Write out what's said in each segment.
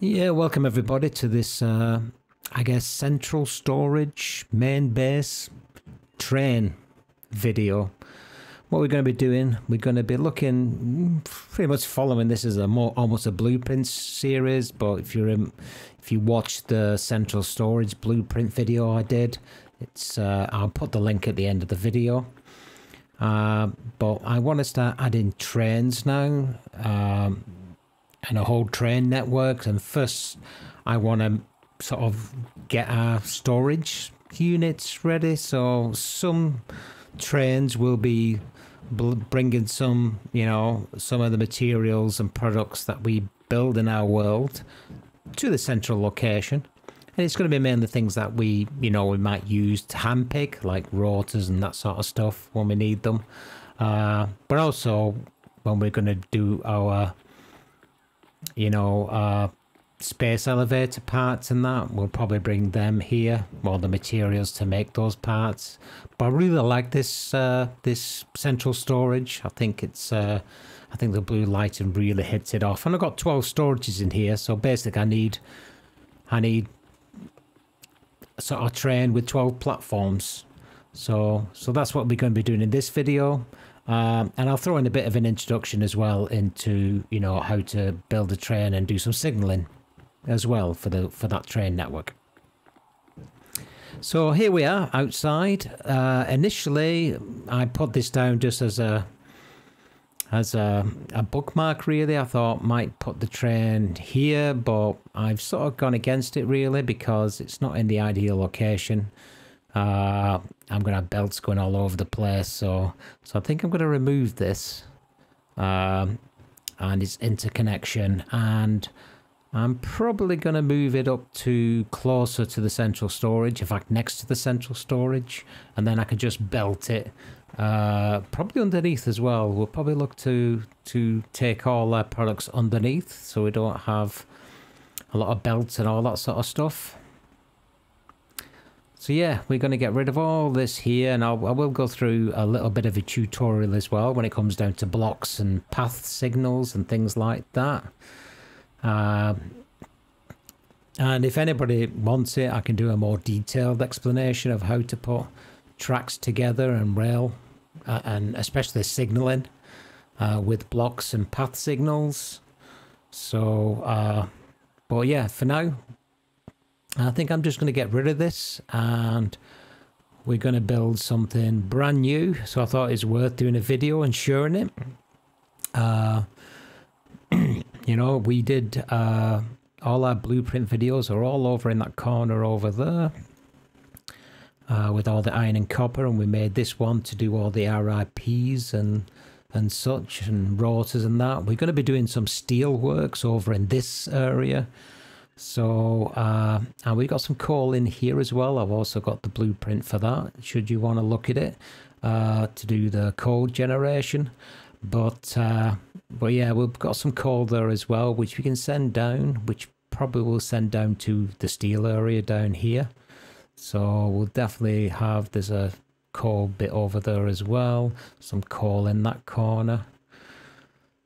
Yeah, welcome everybody to this, I guess, central storage main base train video. What we're going to be doing, we're going to be looking, pretty much following this as a almost a blueprint series. But if you watch the central storage blueprint video I did, it's I'll put the link at the end of the video. But I want to start adding trains now. And a whole train network, and first I want to sort of get our storage units ready. So some trains will be bringing some, some of the materials and products that we build in our world to the central location, and it's going to be mainly things that we might use to handpick, like rotors and that sort of stuff when we need them, but also when we're going to do our space elevator parts and that, we'll probably bring them here, all the materials to make those parts. But I really like this this central storage. I think it's I think the blue lighting really hits it off, and I've got 12 storages in here. So basically I need a sort of train with 12 platforms. So that's what we're going to be doing in this video. And I'll throw in a bit of an introduction as well into how to build a train and do some signaling as well for that train network. So here we are outside. Initially I put this down just as a bookmark really. I thought might put the train here, but I've sort of gone against it really because it's not in the ideal location. I'm going to have belts going all over the place, so I think I'm going to remove this and its interconnection, and I'm probably going to move it up to closer to the central storage, in fact next to the central storage, and then I could just belt it probably underneath as well. We'll probably look to take all our products underneath so we don't have a lot of belts and all that sort of stuff. So yeah, we're going to get rid of all this here, and I will go through a little bit of a tutorial as well when it comes down to blocks and path signals and things like that. And if anybody wants it, I can do a more detailed explanation of how to put tracks together and rail, and especially signaling with blocks and path signals. So, but yeah, for now, I think I'm just going to get rid of this, and we're going to build something brand new. So I thought it's worth doing a video and sharing it. We did all our blueprint videos are all over in that corner over there with all the iron and copper, and we made this one to do all the RIPs and such, and rotors and that. We're going to be doing some steel works over in this area. So and we got some coal in here as well. I've also got the blueprint for that should you want to look at it to do the coal generation. But yeah, we've got some coal there as well, which we can send down, which probably will send down to the steel area down here. So we'll definitely have, there's a coal bit over there as well, some coal in that corner.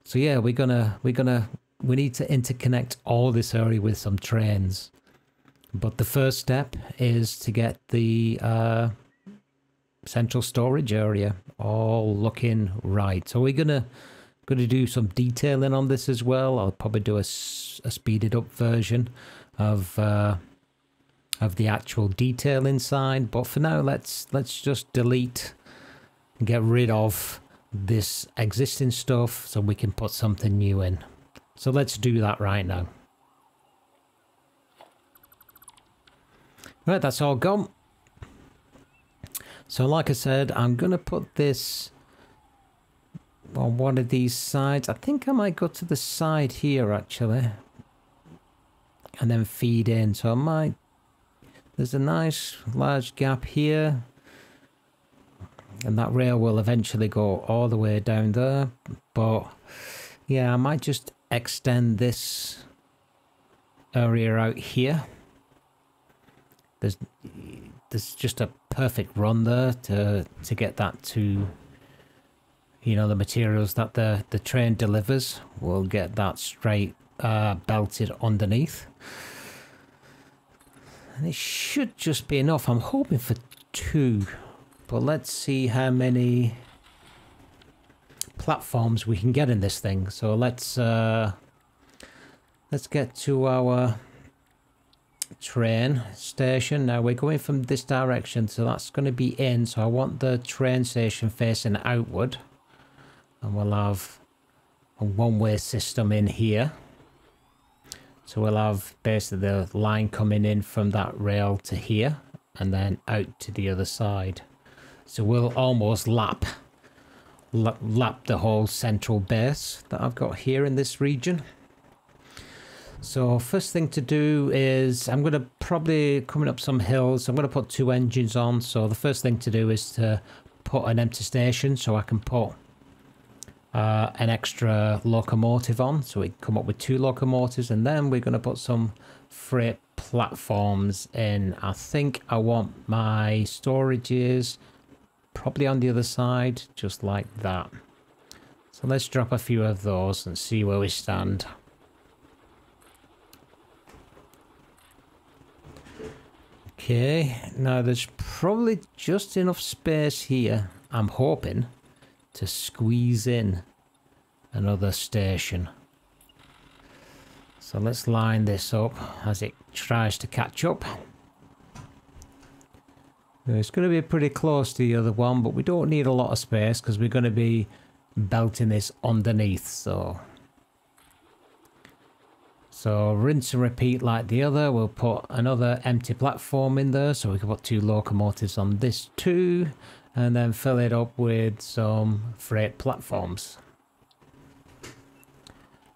So yeah, we need to interconnect all this area with some trains. But the first step is to get the central storage area all looking right. So we're gonna do some detailing on this as well. I'll probably do a speeded up version of the actual detail inside. But for now, let's just delete and get rid of this existing stuff so we can put something new in. So let's do that right now. Right, that's all gone. So like I said, I'm going to put this on one of these sides. I think I might go to the side here actually, and then feed in. So I might, there's a nice large gap here, and that rail will eventually go all the way down there. But yeah, I might just extend this area out here. There's just a perfect run there to get that to, the materials that the train delivers. We'll get that straight belted underneath. And it should just be enough. I'm hoping for 2, but let's see how many platforms we can get in this thing. So let's get to our train station. Now we're going from this direction, so that's going to be in. So I want the train station facing outward, and we'll have a one-way system in here. So we'll have basically the line coming in from that rail to here and then out to the other side. So we'll almost lap the whole central base that I've got here in this region. So first thing to do is I'm going to probably coming up some hills. I'm going to put 2 engines on. So the first thing to do is to put an empty station so I can put an extra locomotive on, so we come up with 2 locomotives, and then we're going to put some freight platforms in. I think I want my storages probably on the other side, just like that. So let's drop a few of those and see where we stand. Okay, now there's probably just enough space here, I'm hoping, to squeeze in another station. So let's line this up as it tries to catch up. It's going to be pretty close to the other one, but we don't need a lot of space because we're going to be belting this underneath. So rinse and repeat like the other. We'll put another empty platform in there so we can put 2 locomotives on this too, and then fill it up with some freight platforms.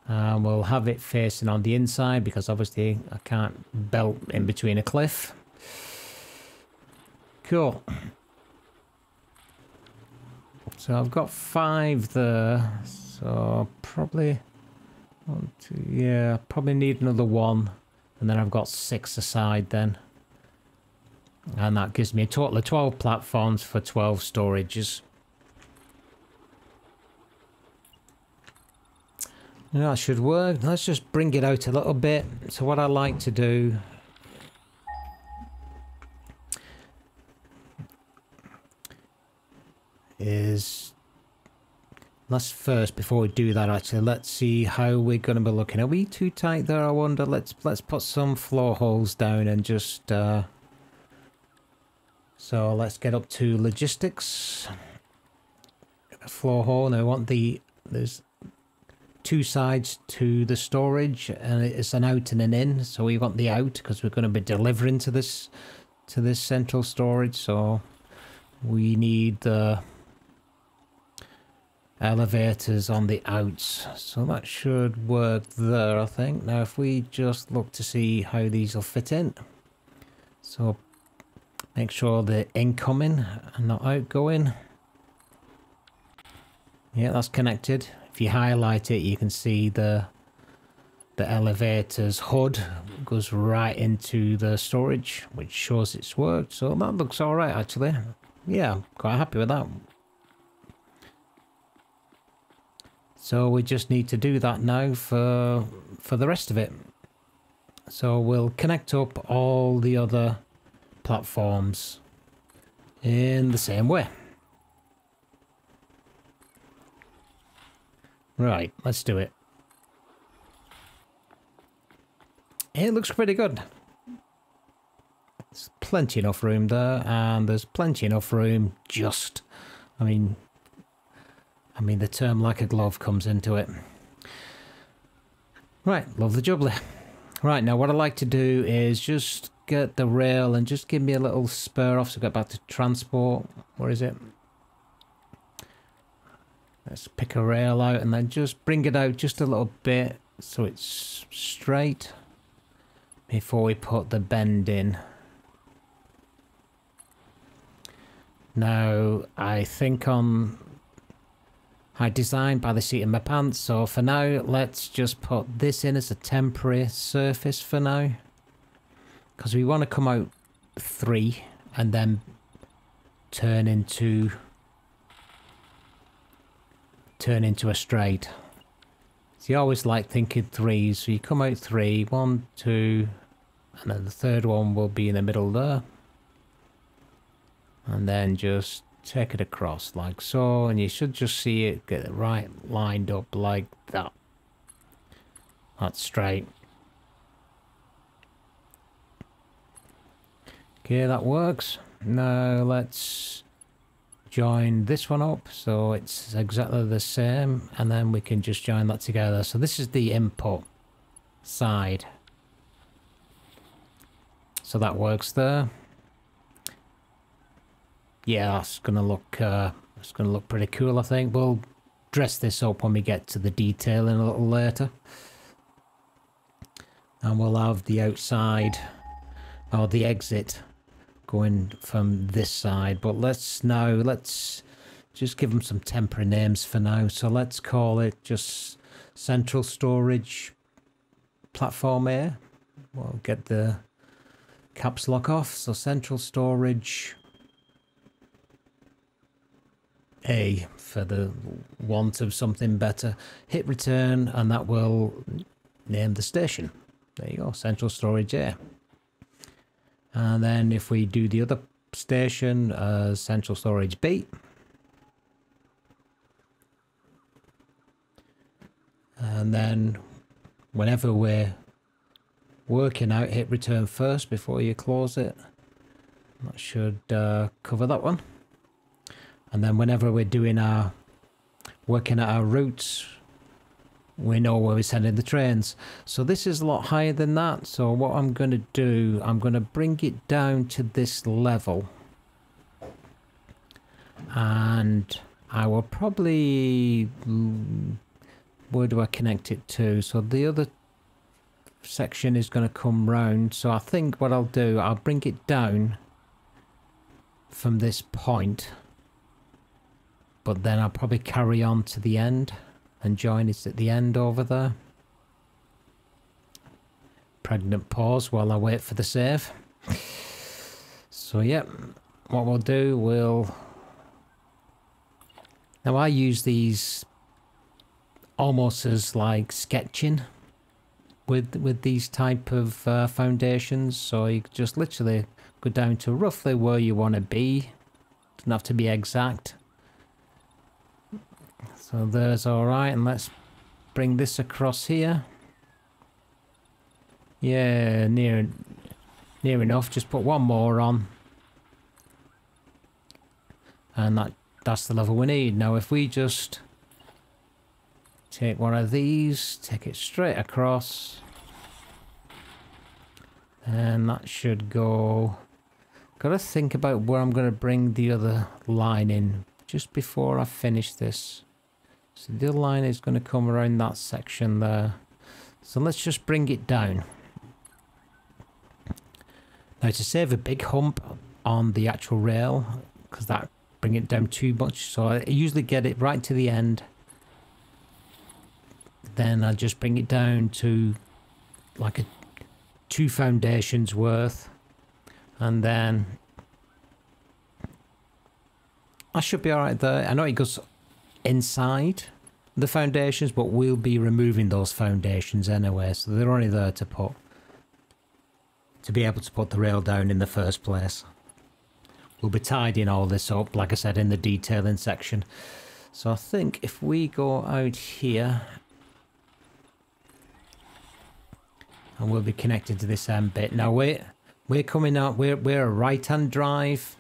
And we'll have it facing on the inside because obviously I can't belt in between a cliff. Cool. So I've got 5 there, so probably 1, 2, yeah, probably need another 1, and then I've got 6 aside then. And that gives me a total of 12 platforms for 12 storages. Yeah, that should work. Let's just bring it out a little bit. So what I like to do is, let's first, before we do that actually, let's see how we're going to be looking. Are we too tight there, I wonder? Let's put some floor holes down and just so let's get up to logistics. A floor hole. Now I want there's 2 sides to the storage, and it's an out and an in. So we want the out because we're going to be delivering to this central storage. So we need the elevators on the outs. So that should work there, I think. Now if we just look to see how these will fit in. So make sure they're incoming and not outgoing. Yeah, that's connected. If you highlight it, you can see the elevator's hood goes right into the storage, which shows it's worked. So that looks all right, actually. Yeah, I'm quite happy with that. So we just need to do that now for the rest of it. So we'll connect up all the other platforms in the same way. Right, let's do it. It looks pretty good. There's plenty enough room there, and there's plenty enough room just, I mean the term like a glove comes into it. Right, lovely jubbly. Right, now what I like to do is just get the rail and just give me a little spur off. So get back to transport. Where is it? Let's pick a rail out and then just bring it out just a little bit so it's straight before we put the bend in. Now, I think I designed by the seat of my pants, so for now let's just put this in as a temporary surface for now, because we want to come out 3 and then turn into a straight. So you always like thinking threes. So you come out 3, 1, 2, and then the third one will be in the middle there. And then just take it across like so, and you should just see it get it right lined up like that. That's straight. Okay, that works. Now let's join this one up so it's exactly the same, and then we can just join that together. So this is the input side. So that works there. Yeah, that's gonna look pretty cool, I think. We'll dress this up when we get to the detailing a little later. And we'll have the outside, or the exit, going from this side. But let's just give them some temporary names for now. So let's call it just Central Storage Platform A. We'll get the caps lock off. So Central Storage A, for the want of something better. Hit return, and that will name the station. There you go, Central Storage A. And then if we do the other station, Central Storage B. And then whenever we're working out, hit return first before you close it. That should cover that one. And then whenever we're doing working at our routes, we know where we're sending the trains. So this is a lot higher than that. So what I'm going to do, I'm going to bring it down to this level. And I will probably... where do I connect it to? So the other section is going to come round. So I think what I'll do, I'll bring it down from this point. But then I'll probably carry on to the end and join it at the end over there. Pregnant pause while I wait for the save. So yeah, what we'll do, now I use these almost as like sketching with these type of foundations. So you just literally go down to roughly where you want to be. Doesn't have to be exact. So there's alright, and let's bring this across here. Yeah, near enough. Just put one more on. And that's the level we need. Now if we just take one of these, take it straight across. And that should go... Gotta think about where I'm gonna bring the other line in just before I finish this. So the other line is going to come around that section there. So let's just bring it down. Now to save a big hump on the actual rail, because that bring it down too much, so I usually get it right to the end. Then I just bring it down to like 2 foundations worth. And then I should be alright there. I know it goes inside the foundations, but we'll be removing those foundations anyway, so they're only there to be able to put the rail down in the first place. We'll be tidying all this up, like I said, in the detailing section. So I think if we go out here, and we'll be connected to this end bit. Now we're coming out, we're a right-hand drive.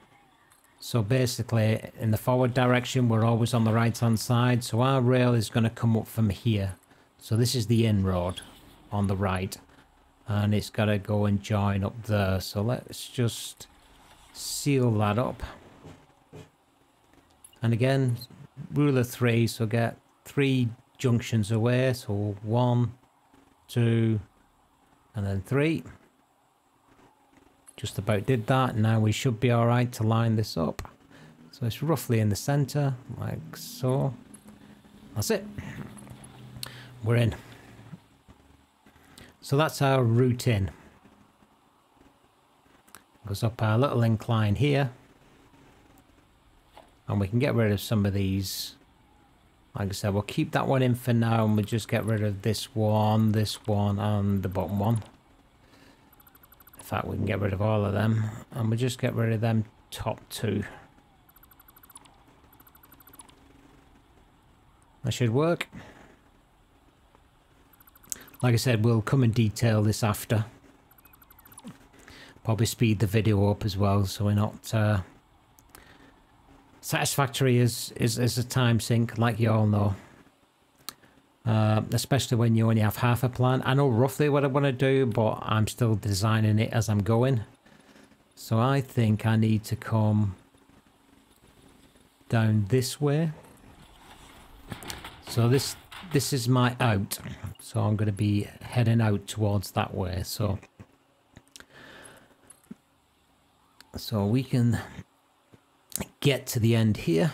So basically, in the forward direction, we're always on the right-hand side. So our rail is going to come up from here. So this is the in-road on the right. And it's got to go and join up there. So let's just seal that up. And again, rule of 3. So get 3 junctions away. So 1, 2, and then 3. Just about did that. Now we should be alright to line this up. So it's roughly in the center, like so. That's it. We're in. So that's our route in. Goes up our little incline here. And we can get rid of some of these Like I said, we'll keep that one in for now, and we'll just get rid of this one, and the bottom one. In fact, we can get rid of all of them, and we'll just get rid of them top two. That should work. Like I said, we'll come and detail this after. Probably speed the video up as well, so we're not... Satisfactory is a time sink, like you all know. Especially when you only have half a plan. I know roughly what I want to do, but I'm still designing it as I'm going. So I think I need to come down this way. So this is my out. So I'm going to be heading out towards that way. So we can get to the end here.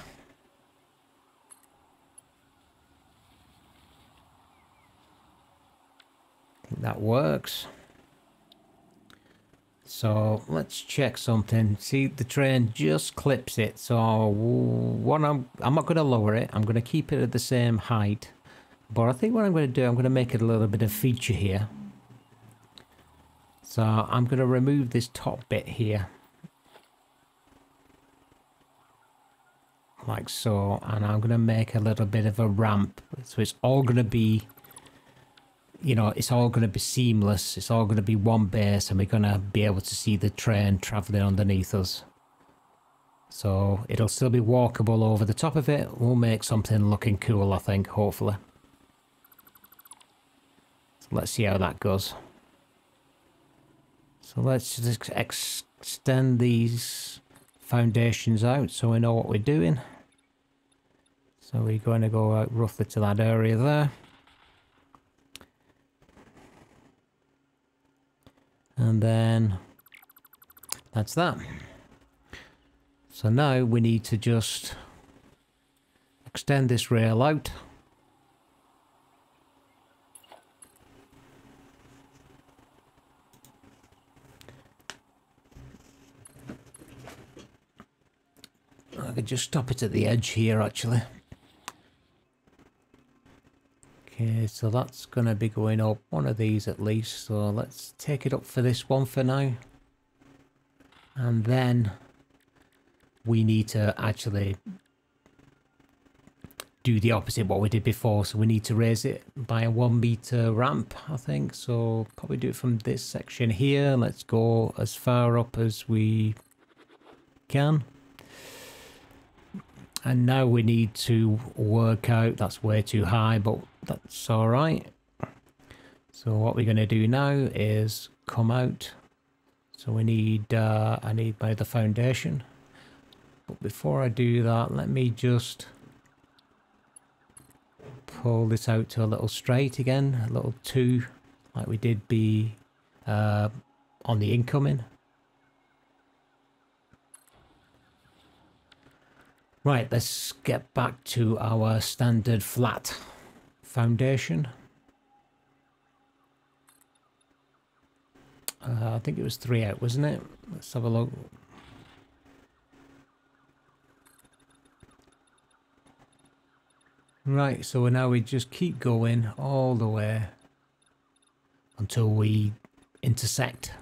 I think that works. So let's check something. See, the train just clips it. So what I'm not going to lower it. I'm going to keep it at the same height. But I think what I'm going to do, I'm going to make it a little bit of feature here. So I'm going to remove this top bit here. Like so. And I'm going to make a little bit of a ramp. So it's all going to be, you know, it's all going to be seamless. It's all going to be one base, and we're going to be able to see the train traveling underneath us. So it'll still be walkable over the top of it. We'll make something looking cool, I think, hopefully. So let's see how that goes. So let's just extend these foundations out so we know what we're doing. So we're going to go out roughly to that area there. And then that's that. So now we need to just extend this rail out. I could just stop it at the edge here actually. Okay, so that's going to be going up one of these at least. So let's take it up for this one for now. And then we need to actually do the opposite what we did before. So we need to raise it by a 1 meter ramp, I think. So probably do it from this section here. Let's go as far up as we can. And now we need to work out, that's way too high, but that's all right. So what we're going to do now is come out. So we need, I need my other foundation. But before I do that, let me just pull this out to a little straight again, a little two, like we did on the incoming. Right, let's get back to our standard flat foundation. I think it was 3 out, wasn't it? Let's have a look. Right, so now we just keep going all the way until we intersect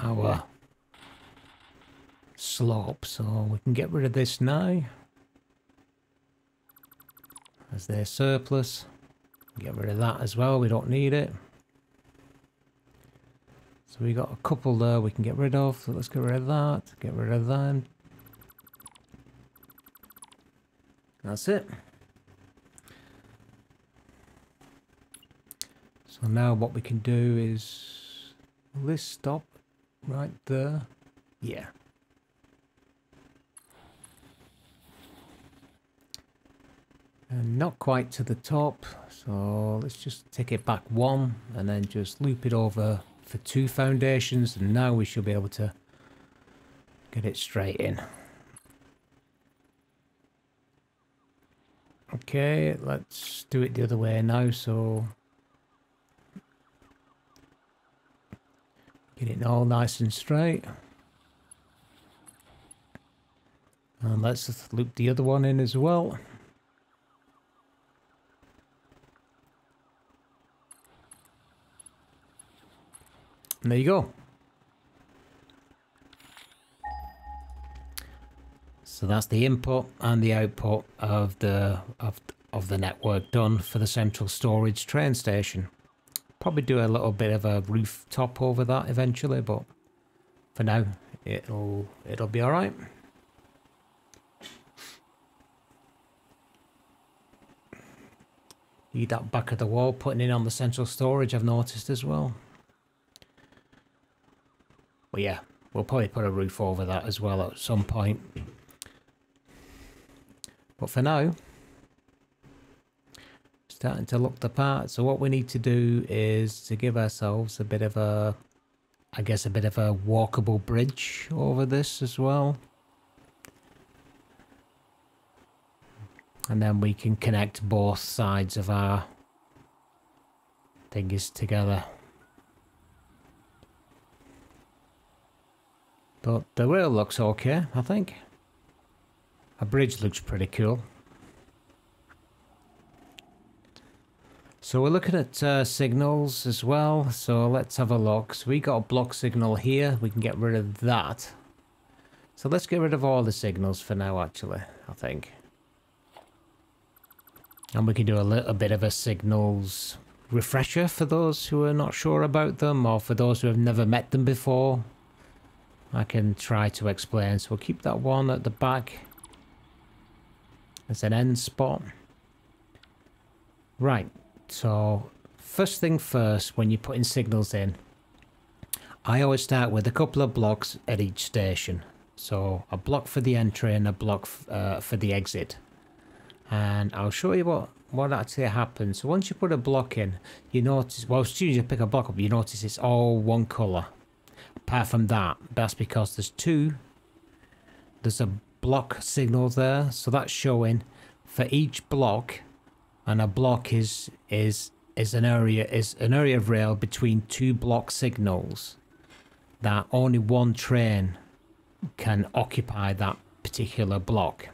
our slope. So we can get rid of this now. As their surplus. Get rid of that as well, we don't need it. So we got a couple there we can get rid of, so let's get rid of that, get rid of them. That's it. So now what we can do is, will this stop right there? Yeah. And not quite to the top, so let's just take it back 1 and then just loop it over for 2 foundations, and now we should be able to get it straight in. Okay, let's do it the other way now, so get it all nice and straight. And let's just loop the other one in as well. And there you go. So that's the input and the output of the network done for the central storage train station. Probably do a little bit of a rooftop over that eventually, but for now it'll be all right. Need that back of the wall putting in on the central storage, I've noticed as well. But yeah, we'll probably put a roof over that as well at some point. But for now, starting to look the part. So what we need to do is to give ourselves a bit of a, I guess, a bit of a walkable bridge over this as well. And then we can connect both sides of our thingies together. But the rail looks okay, I think. A bridge looks pretty cool. So we're looking at signals as well. So let's have a look. So we got a block signal here. We can get rid of that. So let's get rid of all the signals for now, actually, I think. And we can do a little bit of a signals refresher for those who are not sure about them, or for those who have never met them before. I can try to explain. So we'll keep that one at the back as an end spot. Right, so first thing first, when you're putting signals in, I always start with a couple of blocks at each station. So a block for the entry and a block for the exit. And I'll show you what actually happens. So once you put a block in, you notice, well, as soon as you pick a block up, you notice it's all one colour. Apart from that, that's because there's a block signal there, so that's showing for each block, and a block is an area of rail between two block signals that only one train can occupy that particular block.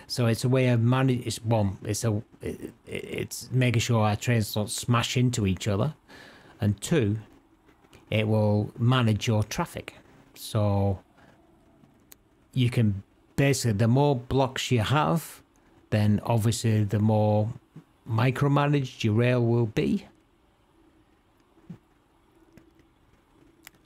So it's a way of it's making sure our trains don't smash into each other, and two, it will manage your traffic. So you can basically, the more blocks you have, then obviously the more micromanaged your rail will be.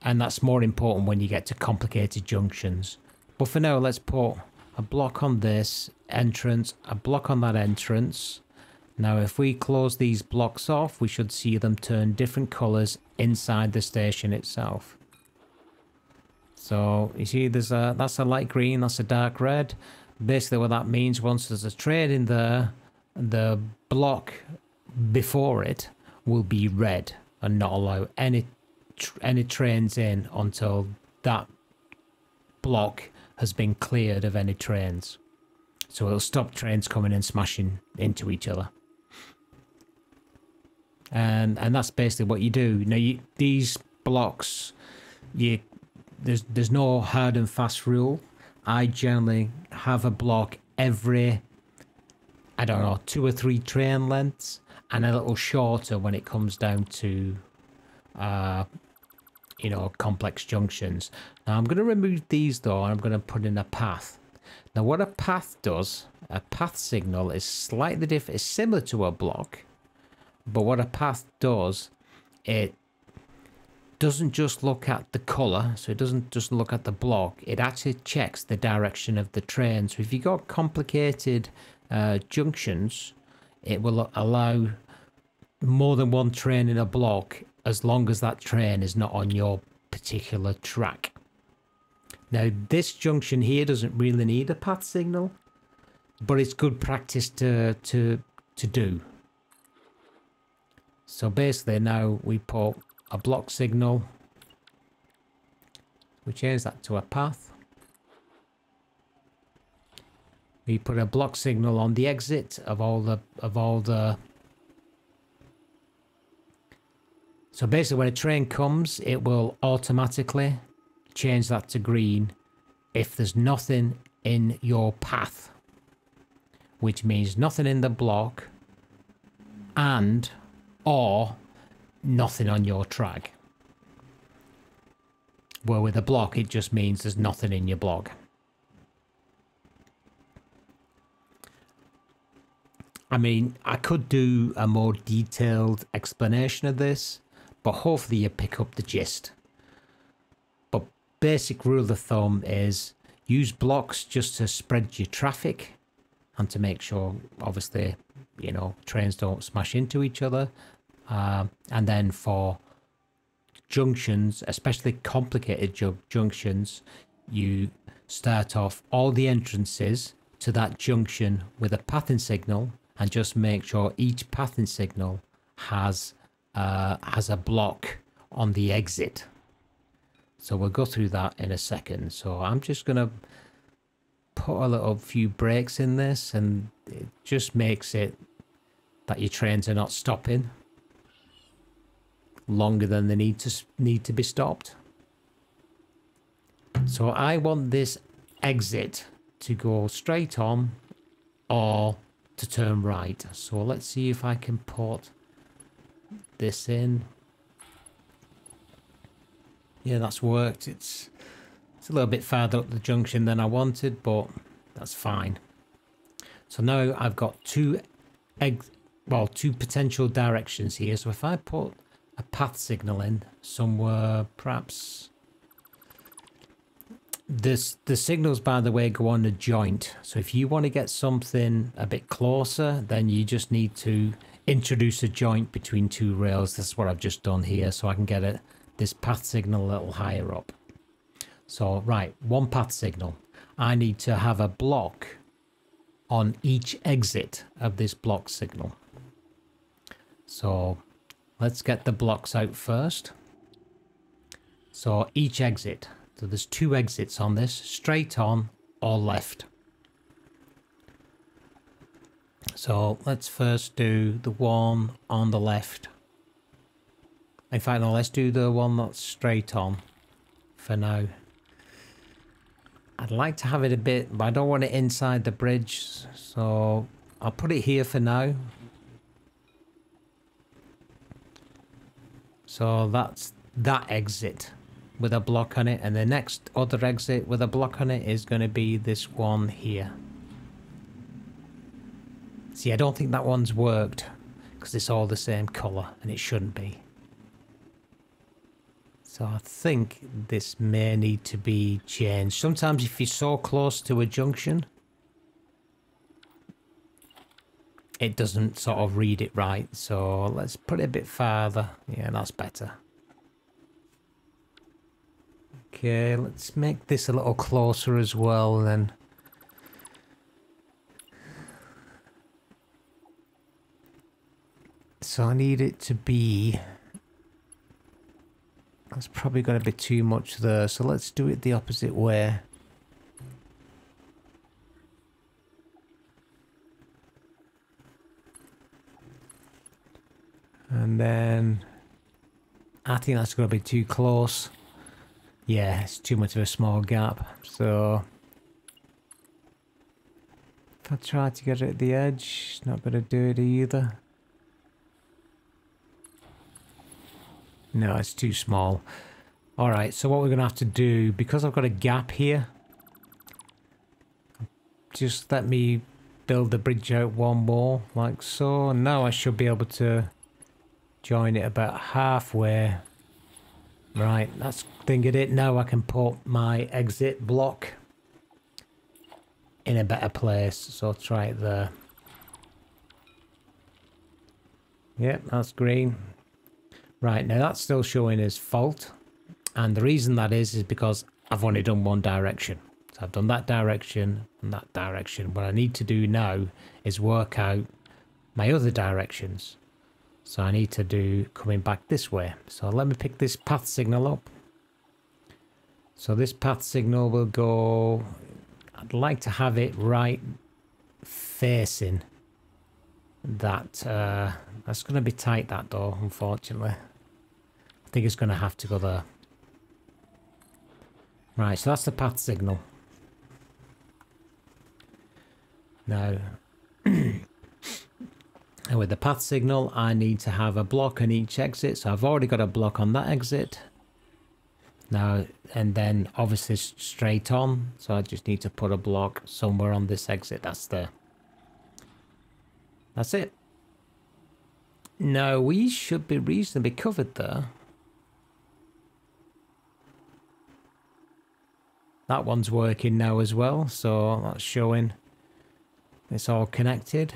And that's more important when you get to complicated junctions. But for now, let's put a block on this entrance, a block on that entrance. Now if we close these blocks off, we should see them turn different colours inside the station itself. So you see that's a light green, that's a dark red. Basically what that means, once there's a train in there, the block before it will be red and not allow any trains in until that block has been cleared of any trains. So it'll stop trains coming and smashing into each other. And that's basically what you do. Now these blocks, there's no hard and fast rule. I generally have a block every, I don't know, 2 or 3 train lengths, and a little shorter when it comes down to you know, complex junctions. Now I'm going to remove these though, and I'm going to put in a path. Now what a path does, a path signal is slightly different. It's similar to a block, but what a path does, it doesn't just look at the colour, so it doesn't just look at the block, it actually checks the direction of the train. So if you've got complicated junctions, it will allow more than one train in a block, as long as that train is not on your particular track. Now this junction here doesn't really need a path signal, but it's good practice to do. So basically now we put a block signal, we change that to a path. We put a block signal on the exit of all the so basically when a train comes, it will automatically change that to green if there's nothing in your path, which means nothing in the block and or nothing on your track. Where with a block, it just means there's nothing in your block. I mean, I could do a more detailed explanation of this, but hopefully you pick up the gist. But basic rule of thumb is use blocks just to spread your traffic and to make sure, obviously, you know, trains don't smash into each other. And then for junctions, especially complicated junctions, you start off all the entrances to that junction with a pathing signal, and just make sure each pathing signal has a block on the exit. So we'll go through that in a second. So I'm just gonna put a little few breaks in this, and it just makes it that your trains are not stopping longer than they need to be stopped. So I want this exit to go straight on or to turn right. So let's see if I can put this in. Yeah, that's worked. It's a little bit farther up the junction than I wanted, but that's fine. So now I've got two potential directions here. So if I put a path signal in somewhere, perhaps the signals, by the way, go on a joint. So if you want to get something a bit closer, then you just need to introduce a joint between two rails. That's what I've just done here, so I can get this path signal a little higher up. So right, one path signal. I need to have a block on each exit of this block signal. So let's get the blocks out first. So each exit. So there's two exits on this, straight on or left. So let's first do the one on the left. In fact, no, let's do the one that's straight on for now. I'd like to have it a bit, but I don't want it inside the bridge, so I'll put it here for now. So that's that exit with a block on it, and the next other exit with a block on it is going to be this one here. See, I don't think that one's worked because it's all the same colour, and it shouldn't be. So I think this may need to be changed. Sometimes if you're so close to a junction, it doesn't sort of read it right. So let's put it a bit farther. Yeah, that's better. Okay, let's make this a little closer as well then. So I need it to be... That's probably going to be too much there. So let's do it the opposite way. And then... I think that's going to be too close. Yeah, it's too much of a small gap. So... if I try to get it at the edge, it's not going to do it either. No, it's too small. Alright, so what we're going to have to do, because I've got a gap here, just let me build the bridge out one more, like so. And now I should be able to join it about halfway. Right, that's thinking it. Now I can put my exit block in a better place. So I'll try it there. Yep, that's green. Right, now that's still showing as fault, and the reason that is because I've only done one direction. So I've done that direction and that direction. What I need to do now is work out my other directions. So I need to do coming back this way. So let me pick this path signal up. So this path signal will go... I'd like to have it right facing that. That's going to be tight, that though, unfortunately. I think it's going to have to go there. Right, so that's the path signal. Now, and with the path signal, I need to have a block on each exit. So I've already got a block on that exit. Now, and then obviously straight on. So I just need to put a block somewhere on this exit. That's it. Now we should be reasonably covered there. That one's working now as well, so that's showing it's all connected.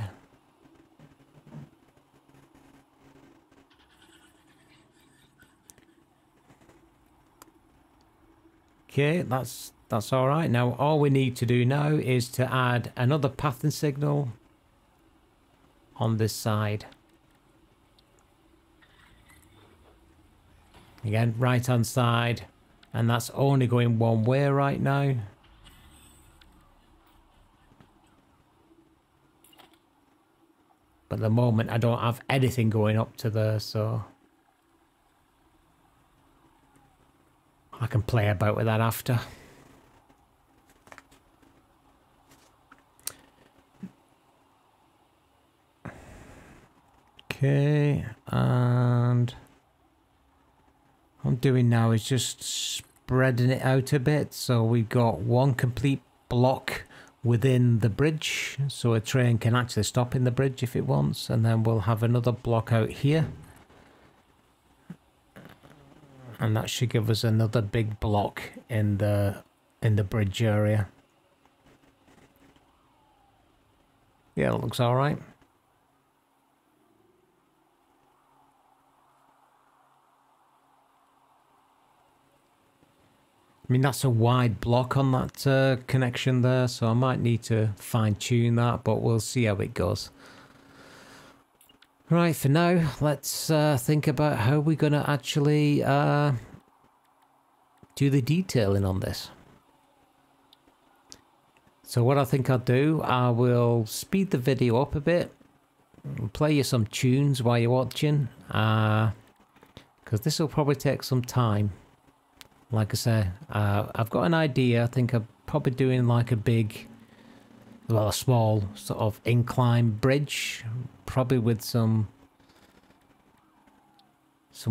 Okay, that's all right. Now all we need to do now is to add another pathing signal on this side. Again, right hand side, and that's only going one way right now. But at the moment I don't have anything going up to there, so I can play about with that after. Okay, and what I'm doing now is just spreading it out a bit, so we've got one complete block within the bridge, so a train can actually stop in the bridge if it wants, and then we'll have another block out here, and that should give us another big block in the bridge area. Yeah, it looks all right. I mean, that's a wide block on that connection there, so I might need to fine-tune that, but we'll see how it goes. Right, for now, let's think about how we're going to actually do the detailing on this. So what I think I'll do, I will speed the video up a bit, play you some tunes while you're watching, because this will probably take some time. Like I say, I've got an idea. I think I'm probably doing like a big, well, a small sort of incline bridge, probably with some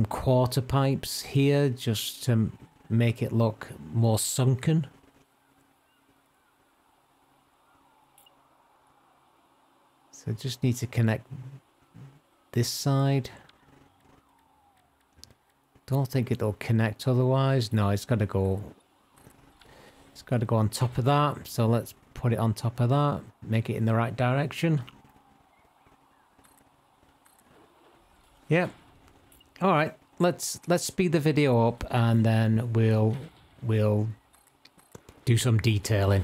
quarter pipes here, just to make it look more sunken. So just need to connect this side. Don't think it'll connect otherwise. No, it's got to go on top of that. So let's put it on top of that, make it in the right direction. Yep. All right, let's speed the video up, and then we'll do some detailing.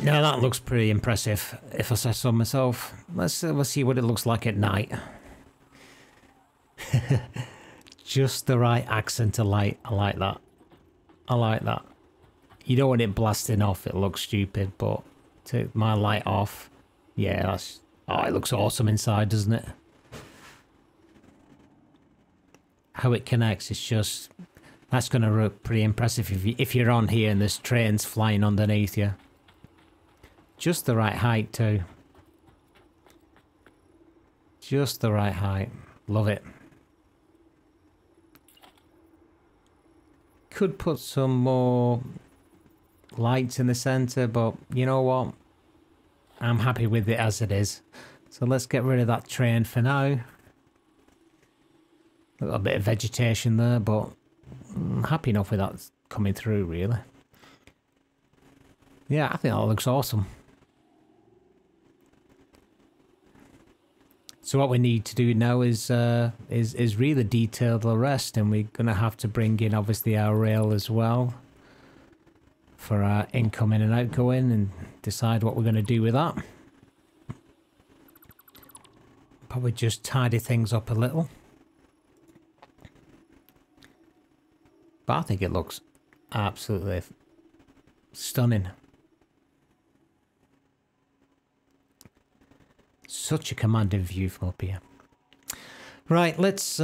Now that looks pretty impressive, if I say so myself. Let's see what it looks like at night. Just the right accent of light. I like that. I like that. You don't want it blasting off, it looks stupid, but take my light off. Yeah, that's... Oh, it looks awesome inside, doesn't it? How it connects is just... That's going to look pretty impressive if you're on here and there's trains flying underneath you. Just the right height too. Just the right height. Love it. Could put some more lights in the center, but you know what? I'm happy with it as it is. So let's get rid of that train for now. A little bit of vegetation there, but I'm happy enough with that coming through, really. Yeah, I think that looks awesome. So what we need to do now is really detail the rest, and we're going to have to bring in obviously our rail as well for our incoming and outgoing, and decide what we're going to do with that. Probably just tidy things up a little. But I think it looks absolutely stunning. Such a commanding view from up here. Right, let's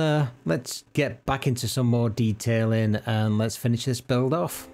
get back into some more detailing and let's finish this build off.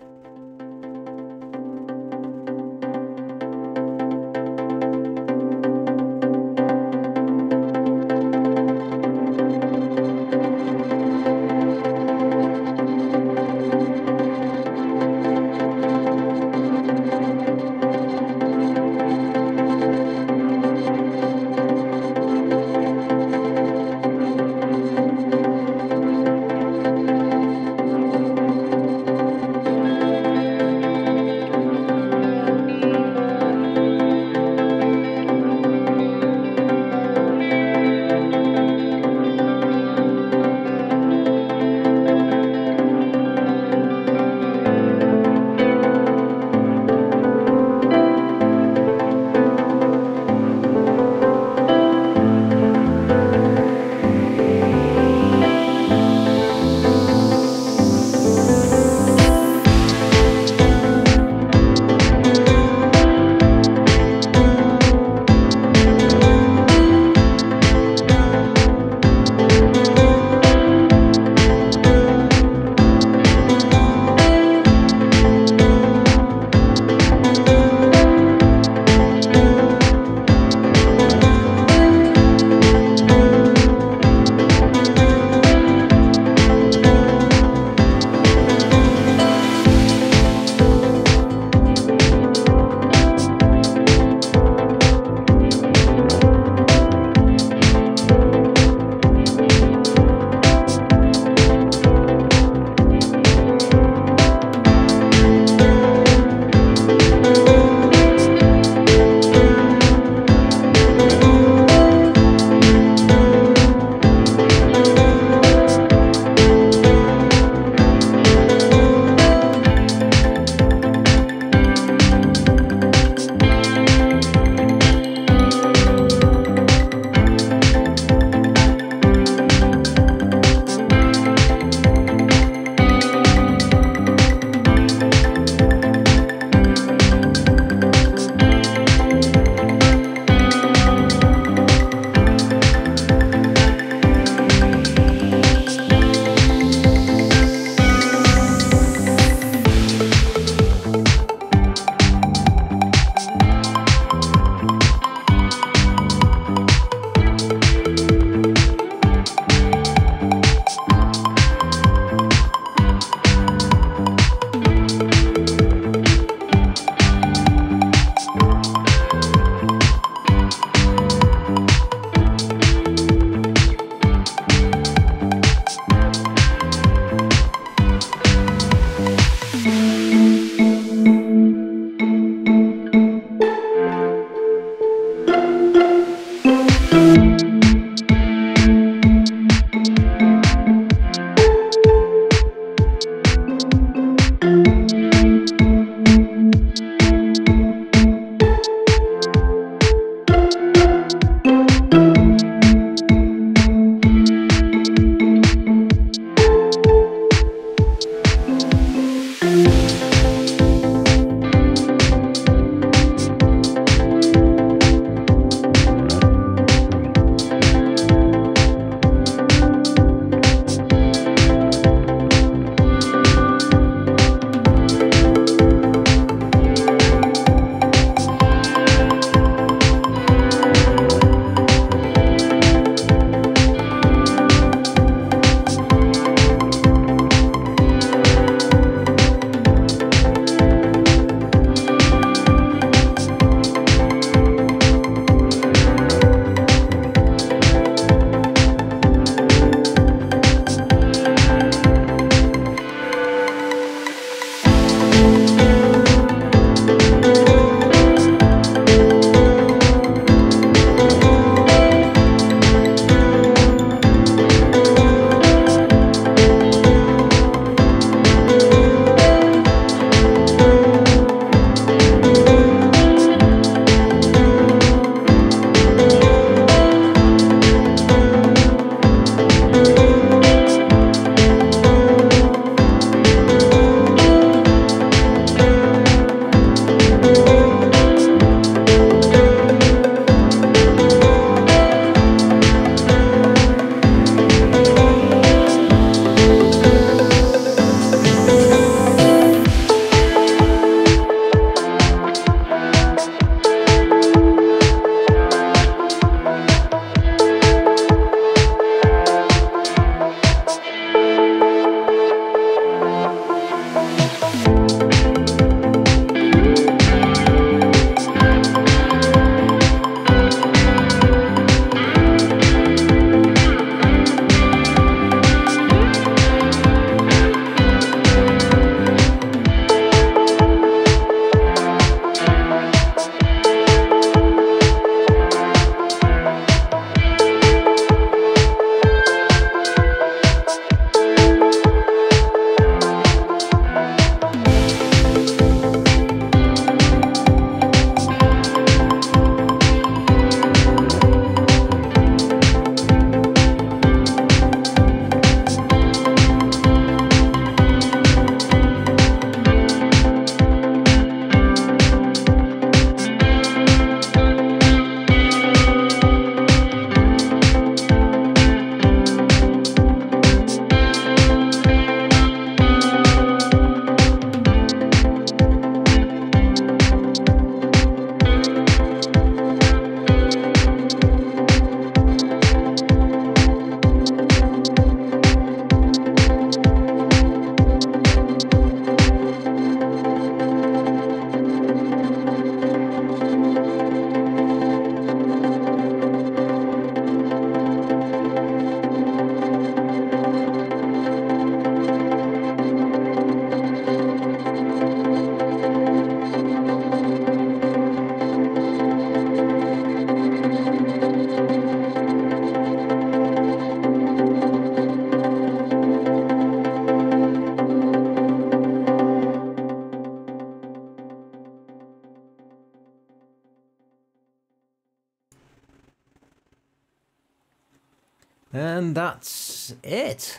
And that's it.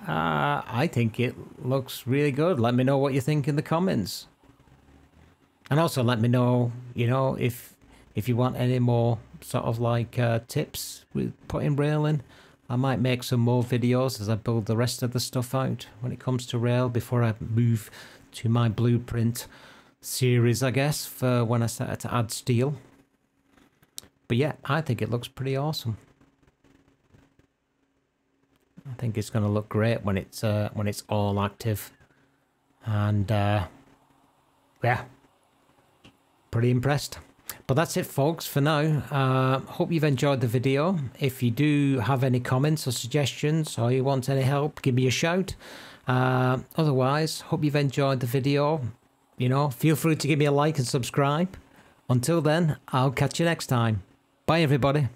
I think it looks really good. Let me know what you think in the comments. And also let me know, you know, if you want any more sort of like tips with putting rail in. I might make some more videos as I build the rest of the stuff out when it comes to rail before I move to my blueprint series, I guess, for when I start to add steel. But yeah, I think it looks pretty awesome. I think it's going to look great when it's all active. And yeah, pretty impressed. But that's it, folks, for now. Hope you've enjoyed the video. If you do have any comments or suggestions, or you want any help, give me a shout. Otherwise, hope you've enjoyed the video. You know, feel free to give me a like and subscribe. Until then, I'll catch you next time. Bye, everybody.